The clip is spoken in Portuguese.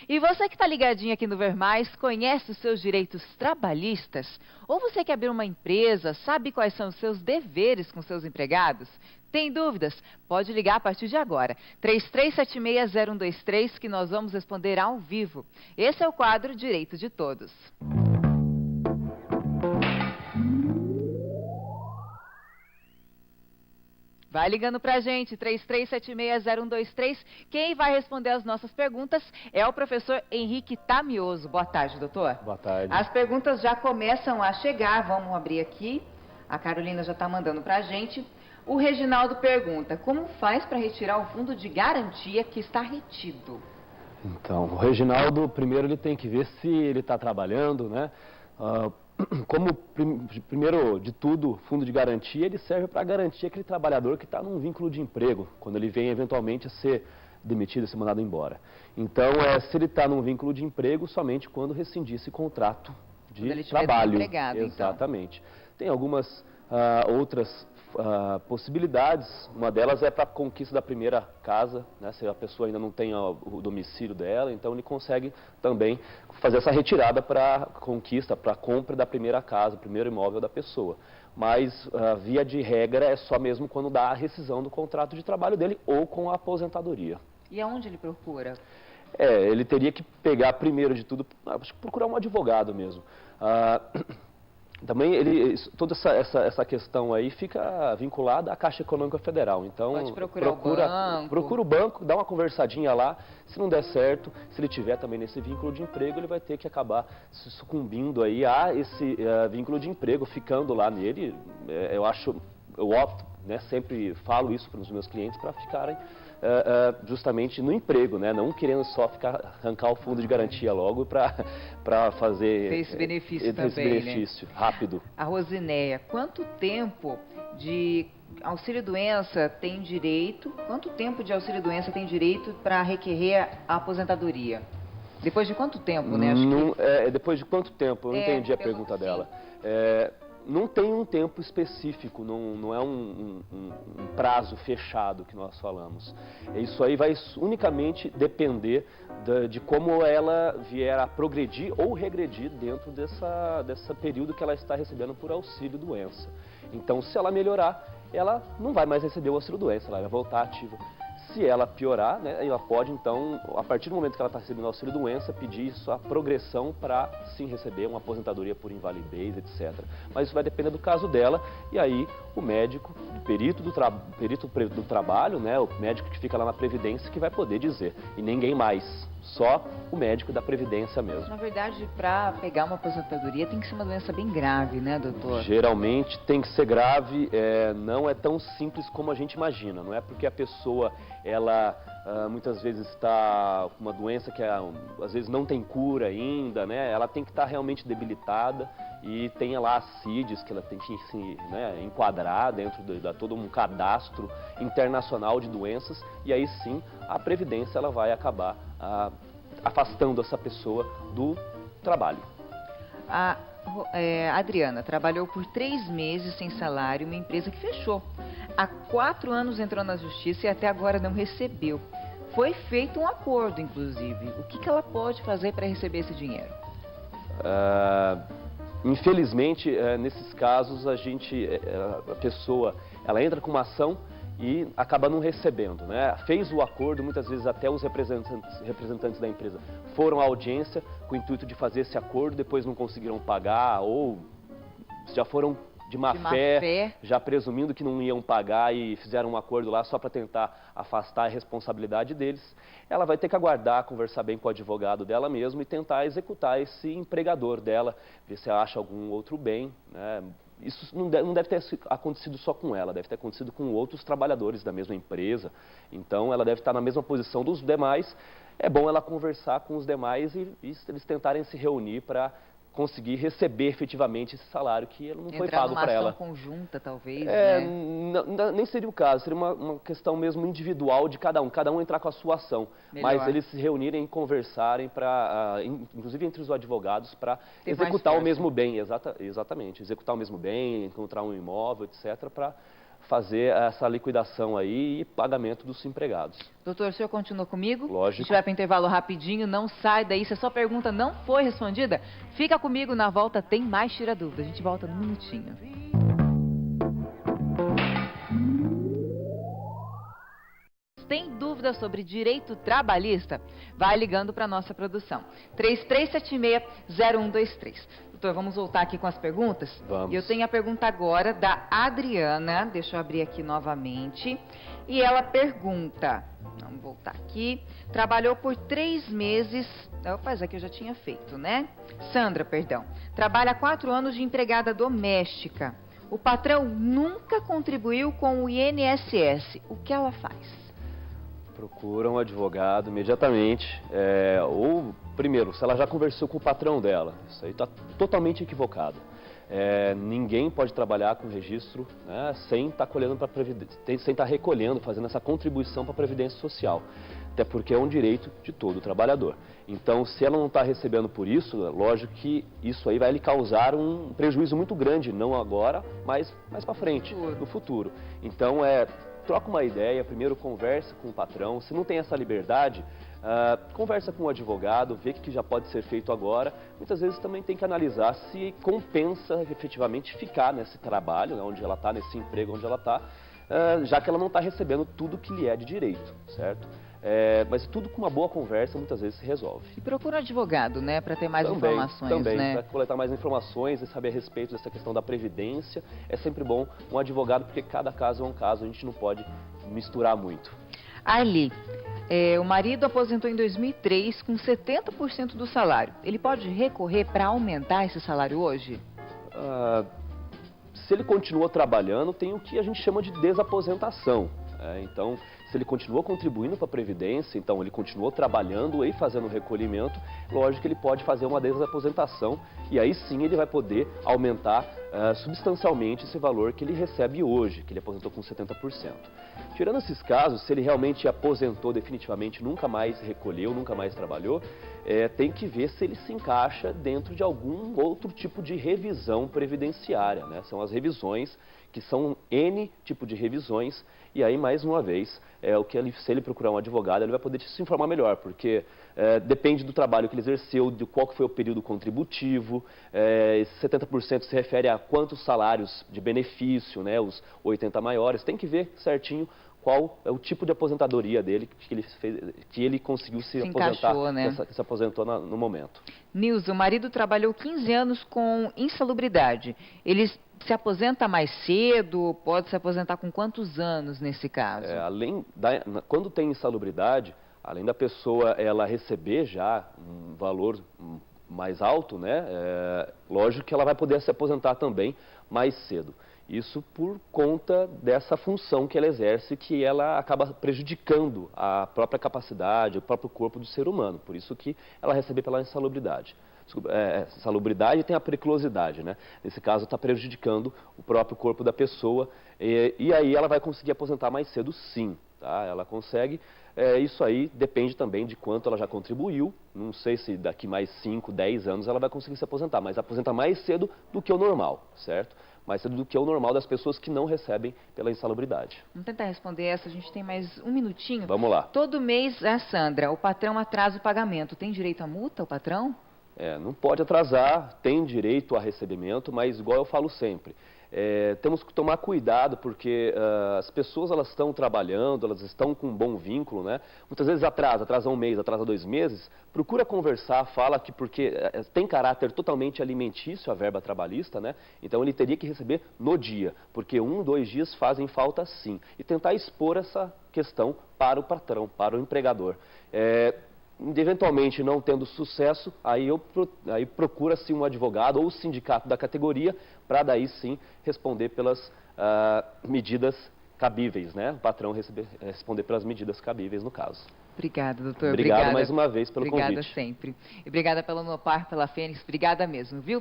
E você que está ligadinho aqui no Ver Mais, conhece os seus direitos trabalhistas? Ou você quer abrir uma empresa, sabe quais são os seus deveres com seus empregados? Tem dúvidas? Pode ligar a partir de agora. 33760123 que nós vamos responder ao vivo. Esse é o quadro Direito de Todos. Vai ligando pra gente, 33760123. Quem vai responder as nossas perguntas é o professor Henrique Tamioso. Boa tarde, doutor. Boa tarde. As perguntas já começam a chegar, vamos abrir aqui. A Carolina já está mandando pra gente. O Reginaldo pergunta, como faz para retirar o fundo de garantia que está retido? Então, o Reginaldo, primeiro ele tem que ver se ele está trabalhando, né? Como, primeiro de tudo, fundo de garantia, ele serve para garantir aquele trabalhador que está num vínculo de emprego, quando ele vem eventualmente a ser demitido, a ser mandado embora. Então, se ele está num vínculo de emprego, somente quando rescindir esse contrato de trabalho. Exatamente. Então. Tem algumas outras possibilidades, uma delas é para a conquista da primeira casa, né? Se a pessoa ainda não tem o domicílio dela, então ele consegue também fazer essa retirada para conquista, para compra da primeira casa, primeiro imóvel da pessoa. Mas, via de regra, é só mesmo quando dá a rescisão do contrato de trabalho dele ou com a aposentadoria. E aonde ele procura? Ele teria que pegar, primeiro de tudo, procurar um advogado mesmo. Também toda essa questão aí fica vinculada à Caixa Econômica Federal. Então, pode procurar o banco. Procura o banco, dá uma conversadinha lá. Se não der certo, se ele tiver também nesse vínculo de emprego, ele vai ter que acabar se sucumbindo aí a esse vínculo de emprego, ficando lá nele. Eu opto, né, sempre falo isso para os meus clientes, para ficarem justamente no emprego, né? Não querendo só arrancar o fundo de garantia logo para fazer esse benefício também, esse benefício, né? Rápido. A Rosineia, quanto tempo de auxílio-doença tem direito? Quanto tempo de auxílio-doença tem direito para requerer a aposentadoria? Depois de quanto tempo, né? Depois de quanto tempo? Eu não entendi a pergunta dela. Não tem um tempo específico, não é um prazo fechado que nós falamos. Isso aí vai unicamente depender de como ela vier a progredir ou regredir dentro dessa período que ela está recebendo por auxílio-doença. Então, se ela melhorar, ela não vai mais receber o auxílio-doença, ela vai voltar ativa. Se ela piorar, né, ela pode, então, a partir do momento que ela está recebendo auxílio-doença, pedir sua progressão para, sim, receber uma aposentadoria por invalidez, etc. Mas isso vai depender do caso dela, e aí o médico, o perito do trabalho, né, o médico que fica lá na Previdência, que vai poder dizer, e ninguém mais. Só o médico da Previdência mesmo. Na verdade, para pegar uma aposentadoria tem que ser uma doença bem grave, né, doutor? Geralmente tem que ser grave, não é tão simples como a gente imagina. Não é porque a pessoa, ela muitas vezes está com uma doença que às vezes não tem cura ainda, né? Ela tem que estar realmente debilitada e tem lá a CIDs que ela tem que se enquadrar dentro de todo um cadastro internacional de doenças, e aí sim a Previdência ela vai acabar afastando essa pessoa do trabalho. A Adriana trabalhou por 3 meses sem salário em uma empresa que fechou. Há 4 anos entrou na justiça e até agora não recebeu. Foi feito um acordo, inclusive. O que ela pode fazer para receber esse dinheiro? Infelizmente, nesses casos, a pessoa ela entra com uma ação e acaba não recebendo, né? Fez o acordo, muitas vezes até os representantes da empresa foram à audiência com o intuito de fazer esse acordo, depois não conseguiram pagar ou já foram de má fé, já presumindo que não iam pagar e fizeram um acordo lá só para tentar afastar a responsabilidade deles. Ela vai ter que aguardar, conversar bem com o advogado dela mesmo e tentar executar esse empregador dela, ver se acha algum outro bem, né? Isso não deve ter acontecido só com ela, deve ter acontecido com outros trabalhadores da mesma empresa. Então, ela deve estar na mesma posição dos demais. É bom ela conversar com os demais e eles tentarem se reunir para conseguir receber efetivamente esse salário que ele não foi pago para ela. Entrar numa ação conjunta, talvez, né? Nem seria o caso, seria uma questão mesmo individual de cada um entrar com a sua ação. Melhor. Mas eles se reunirem e conversarem, inclusive entre os advogados, para executar o mesmo bem, exatamente, executar o mesmo bem, encontrar um imóvel, etc., para fazer essa liquidação aí e pagamento dos empregados. Doutor, o senhor continua comigo? Lógico. A gente vai para o intervalo rapidinho, não sai daí. Se a sua pergunta não foi respondida, fica comigo, na volta tem mais Tira Dúvida. A gente volta num minutinho. Tem dúvida sobre direito trabalhista? Vai ligando para a nossa produção. 3376-0123. Doutor, vamos voltar aqui com as perguntas? Vamos. E eu tenho a pergunta agora da Adriana. Deixa eu abrir aqui novamente. E ela pergunta, vamos voltar aqui. Trabalhou por 3 meses... Opa, aqui eu já tinha feito, né? Sandra, perdão. Trabalha há 4 anos de empregada doméstica. O patrão nunca contribuiu com o INSS. O que ela faz? Procura um advogado imediatamente, ou primeiro, se ela já conversou com o patrão dela, isso aí está totalmente equivocado. Ninguém pode trabalhar com registro, né, sem estar recolhendo, fazendo essa contribuição para a Previdência Social, até porque é um direito de todo trabalhador. Então, se ela não está recebendo por isso, lógico que isso aí vai lhe causar um prejuízo muito grande, não agora, mas mais para frente, no futuro. Então, troca uma ideia, primeiro conversa com o patrão, se não tem essa liberdade, conversa com o advogado, vê o que já pode ser feito agora. Muitas vezes também tem que analisar se compensa efetivamente ficar nesse trabalho, né, onde ela está, nesse emprego onde ela está, já que ela não está recebendo tudo que lhe é de direito, certo? Mas tudo com uma boa conversa muitas vezes se resolve. E procura um advogado, né, para ter mais informações, também, né? Para coletar mais informações e saber a respeito dessa questão da previdência. É sempre bom um advogado, porque cada caso é um caso, a gente não pode misturar muito. Arli, o marido aposentou em 2003 com 70% do salário. Ele pode recorrer para aumentar esse salário hoje? Se ele continua trabalhando, tem o que a gente chama de desaposentação. Então, se ele continuou contribuindo para a Previdência, então ele continuou trabalhando e fazendo o recolhimento, lógico que ele pode fazer uma desaposentação e aí sim ele vai poder aumentar substancialmente esse valor que ele recebe hoje, que ele aposentou com 70%. Tirando esses casos, se ele realmente aposentou definitivamente, nunca mais recolheu, nunca mais trabalhou, tem que ver se ele se encaixa dentro de algum outro tipo de revisão previdenciária, né? São as revisões, que são N tipo de revisões, e aí, mais uma vez, se ele procurar um advogado, ele vai poder se informar melhor, porque depende do trabalho que ele exerceu, de qual que foi o período contributivo, esse 70% se refere a quantos salários de benefício, né, os 80 maiores, tem que ver certinho qual é o tipo de aposentadoria dele, que ele conseguiu se aposentar, encaixou, né? Se aposentou no momento. Nilson, o marido trabalhou 15 anos com insalubridade. Ele se aposenta mais cedo? Pode se aposentar com quantos anos nesse caso? Quando tem insalubridade, além da pessoa ela receber já um valor mais alto, né, lógico que ela vai poder se aposentar também mais cedo. Isso por conta dessa função que ela exerce, que ela acaba prejudicando a própria capacidade, o próprio corpo do ser humano. Por isso que ela recebe pela insalubridade. Salubridade tem a periculosidade, né? Nesse caso está prejudicando o próprio corpo da pessoa e aí ela vai conseguir aposentar mais cedo, sim, tá? Ela consegue, isso aí depende também de quanto ela já contribuiu, não sei se daqui mais 5, 10 anos ela vai conseguir se aposentar, mas aposentar mais cedo do que o normal, certo? Mais cedo do que o normal das pessoas que não recebem pela insalubridade. Vamos tentar responder essa, a gente tem mais um minutinho. Vamos lá. Todo mês, a Sandra, o patrão atrasa o pagamento, tem direito à multa, o patrão? Não pode atrasar, tem direito a recebimento, mas igual eu falo sempre, temos que tomar cuidado porque as pessoas elas estão trabalhando, elas estão com um bom vínculo, né? Muitas vezes atrasa um mês, atrasa 2 meses, procura conversar, fala que porque tem caráter totalmente alimentício a verba trabalhista, né? Então ele teria que receber no dia, porque 1, 2 dias fazem falta sim, e tentar expor essa questão para o patrão, para o empregador. Eventualmente não tendo sucesso, aí procura-se um advogado ou o sindicato da categoria para daí sim responder pelas medidas cabíveis, né? O patrão responder pelas medidas cabíveis no caso. Obrigada, doutor. Obrigado mais uma vez pelo convite. Obrigada sempre. E obrigada pela Nopar, pela Fênix, obrigada mesmo, viu?